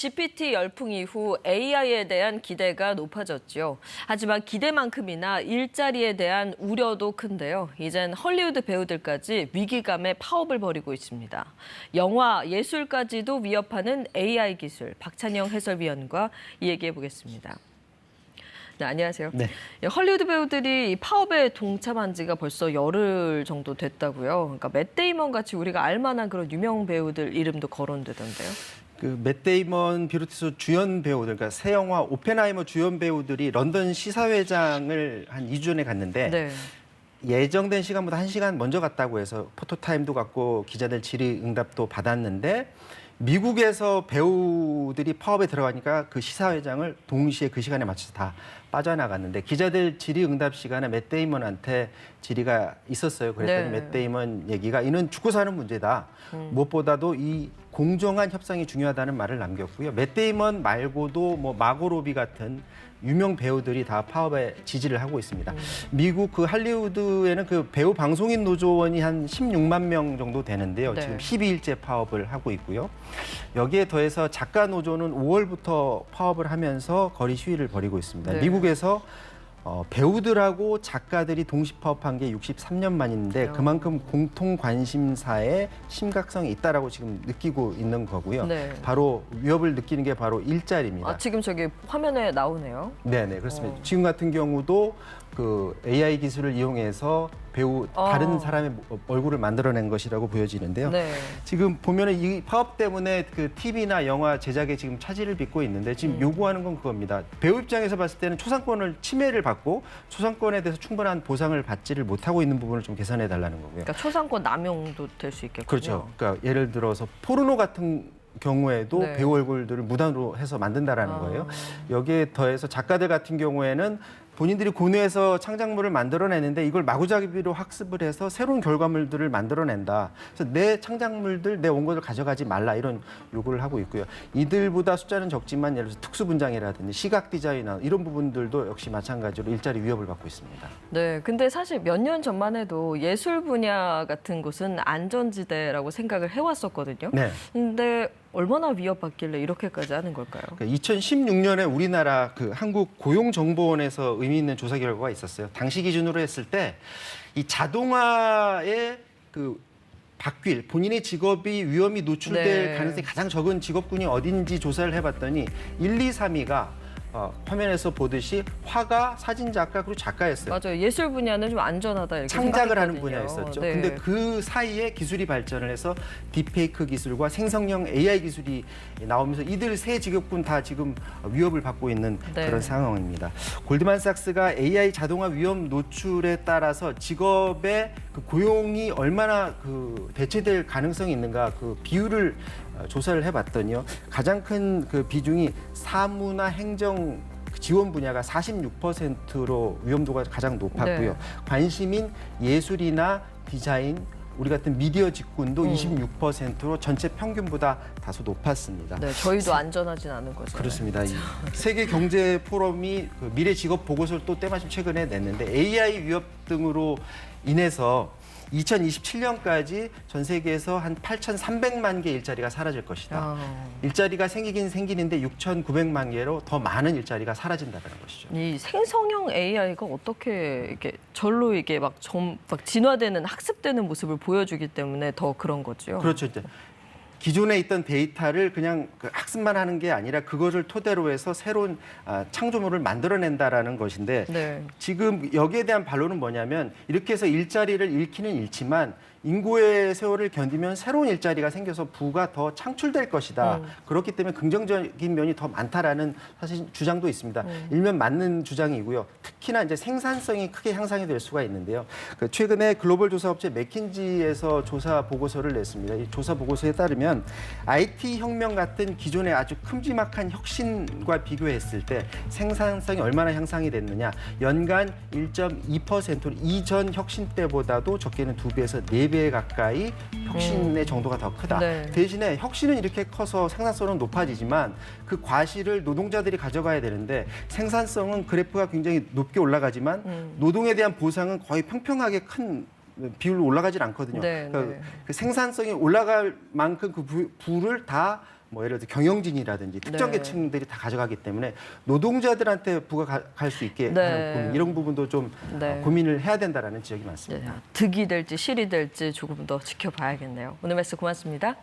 GPT 열풍 이후 AI에 대한 기대가 높아졌죠. 하지만 기대만큼이나 일자리에 대한 우려도 큰데요. 이젠 헐리우드 배우들까지 위기감에 파업을 벌이고 있습니다. 영화, 예술까지도 위협하는 AI 기술, 박찬영 해설위원과 이야기해보겠습니다. 네, 안녕하세요. 네. 헐리우드 배우들이 파업에 동참한 지가 벌써 열흘 정도 됐다고요. 그러니까 맷 데이먼 같이 우리가 알만한 그런 유명 배우들 이름도 거론되던데요. 그 맷 데이먼 비롯해서 주연 배우들, 그러니까 새 영화 오펜하이머 주연 배우들이 런던 시사회장을 한 2주 전에 갔는데 네. 예정된 시간보다 1시간 먼저 갔다고 해서 포토타임도 갖고 기자들 질의응답도 받았는데 미국에서 배우들이 파업에 들어가니까 그 시사회장을 동시에 그 시간에 맞춰서 다 빠져나갔는데 기자들 질의응답 시간에 맷 데이먼한테 질의가 있었어요. 그랬더니 네. 맷 데이먼 얘기가 이는 죽고 사는 문제다. 무엇보다도 이 공정한 협상이 중요하다는 말을 남겼고요. 맷 데이먼 말고도 뭐 마고 로비 같은 유명 배우들이 다 파업에 지지를 하고 있습니다. 미국 그 할리우드에는 그 배우 방송인 노조원이 한 16만 명 정도 되는데요. 네. 지금 12일째 파업을 하고 있고요. 여기에 더해서 작가 노조는 5월부터 파업을 하면서 거리 시위를 벌이고 있습니다. 네. 미국에서 배우들하고 작가들이 동시 파업한 게 63년 만인데 그만큼 공통 관심사에 심각성이 있다라고 지금 느끼고 있는 거고요. 네. 바로 위협을 느끼는 게 바로 일자리입니다. 아, 지금 저기 화면에 나오네요. 네네, 그렇습니다. 지금 같은 경우도 그 AI 기술을 이용해서 배우 다른 사람의 얼굴을 만들어낸 것이라고 보여지는데요. 네. 지금 보면은 이 파업 때문에 그 TV나 영화 제작에 지금 차질을 빚고 있는데 지금 요구하는 건 그겁니다. 배우 입장에서 봤을 때는 초상권을 침해를 받고 초상권에 대해서 충분한 보상을 받지를 못하고 있는 부분을 좀 개선해 달라는 거고요. 그러니까 초상권 남용도 될 수 있겠군요. 그렇죠. 그러니까 예를 들어서 포르노 같은 경우에도 네. 배우 얼굴들을 무단으로 해서 만든다라는 거예요. 여기에 더해서 작가들 같은 경우에는 본인들이 고뇌해서 창작물을 만들어내는데 이걸 마구잡이로 학습을 해서 새로운 결과물들을 만들어낸다. 그래서 내 창작물들, 내 원고를 가져가지 말라 이런 요구를 하고 있고요. 이들보다 숫자는 적지만 예를 들어서 특수분장이라든지 시각 디자이너 이런 부분들도 역시 마찬가지로 일자리 위협을 받고 있습니다. 네, 근데 사실 몇 년 전만 해도 예술 분야 같은 곳은 안전지대라고 생각을 해왔었거든요. 네. 근데 얼마나 위협받길래 이렇게까지 하는 걸까요? 2016년에 우리나라 그 한국고용정보원에서 의미 있는 조사 결과가 있었어요. 당시 기준으로 했을 때 이 자동화의 그 바뀔 본인의 직업이 위험이 노출될 네. 가능성이 가장 적은 직업군이 어딘지 조사를 해봤더니 1, 2, 3위가 화면에서 보듯이 화가, 사진작가 그리고 작가였어요. 맞아요. 예술 분야는 좀 안전하다 이렇게 창작을 하는 생각했거든요. 분야였었죠. 네. 근데 그 사이에 기술이 발전을 해서 딥페이크 기술과 생성형 AI 기술이 나오면서 이들 세 직업군 다 지금 위협을 받고 있는 네. 그런 상황입니다. 골드만삭스가 AI 자동화 위험 노출에 따라서 직업의 그 고용이 얼마나 그 대체될 가능성이 있는가 그 비율을 조사를 해봤더니요. 가장 큰 그 비중이 사무나 행정 지원 분야가 46%로 위험도가 가장 높았고요. 네. 관심인 예술이나 디자인, 우리 같은 미디어 직군도 26%로 전체 평균보다 다소 높았습니다. 네, 저희도 안전하진 않은 거죠. 그렇습니다. 이 세계 경제 포럼이 그 미래 직업 보고서를 또 때마침 최근에 냈는데 AI 위협 등으로 인해서 2027년까지 전 세계에서 한 8,300만 개 일자리가 사라질 것이다. 일자리가 생기긴 생기는데 6,900만 개로 더 많은 일자리가 사라진다는 것이죠. 이 생성형 AI가 어떻게 이렇게 절로 이게 막 진화되는 학습되는 모습을 보여주기 때문에 더 그런 거죠. 그렇죠. 이제 기존에 있던 데이터를 그냥 학습만 하는 게 아니라 그것을 토대로 해서 새로운 창조물을 만들어낸다라는 것인데 네. 지금 여기에 대한 반론은 뭐냐면 이렇게 해서 일자리를 잃기는 잃지만 인구의 세월을 견디면 새로운 일자리가 생겨서 부가 더 창출될 것이다. 그렇기 때문에 긍정적인 면이 더 많다라는 사실 주장도 있습니다. 일면 맞는 주장이고요. 특히나 이제 생산성이 크게 향상이 될 수가 있는데요. 최근에 글로벌 조사업체 맥킨지에서 조사 보고서를 냈습니다. 이 조사 보고서에 따르면 IT 혁명 같은 기존의 아주 큼지막한 혁신과 비교했을 때 생산성이 얼마나 향상이 됐느냐. 연간 1.2% 이전 혁신 때보다도 적게는 2배에서 4배 가까이 혁신의 정도가 더 크다. 네. 대신에 혁신은 이렇게 커서 생산성은 높아지지만 그 과실을 노동자들이 가져가야 되는데 생산성은 그래프가 굉장히 높게 올라가지만 노동에 대한 보상은 거의 평평하게 큰 비율로 올라가질 않거든요. 네, 그러니까 네. 그 생산성이 올라갈 만큼 그 부를 다 뭐 예를 들어 경영진이라든지 특정 네. 계층들이 다 가져가기 때문에 노동자들한테 부가 갈 수 있게 네. 하는 부분, 이런 부분도 좀 네. 고민을 해야 된다라는 지적이 많습니다. 득이 될지 실이 될지 조금 더 지켜봐야겠네요. 오늘 말씀 고맙습니다.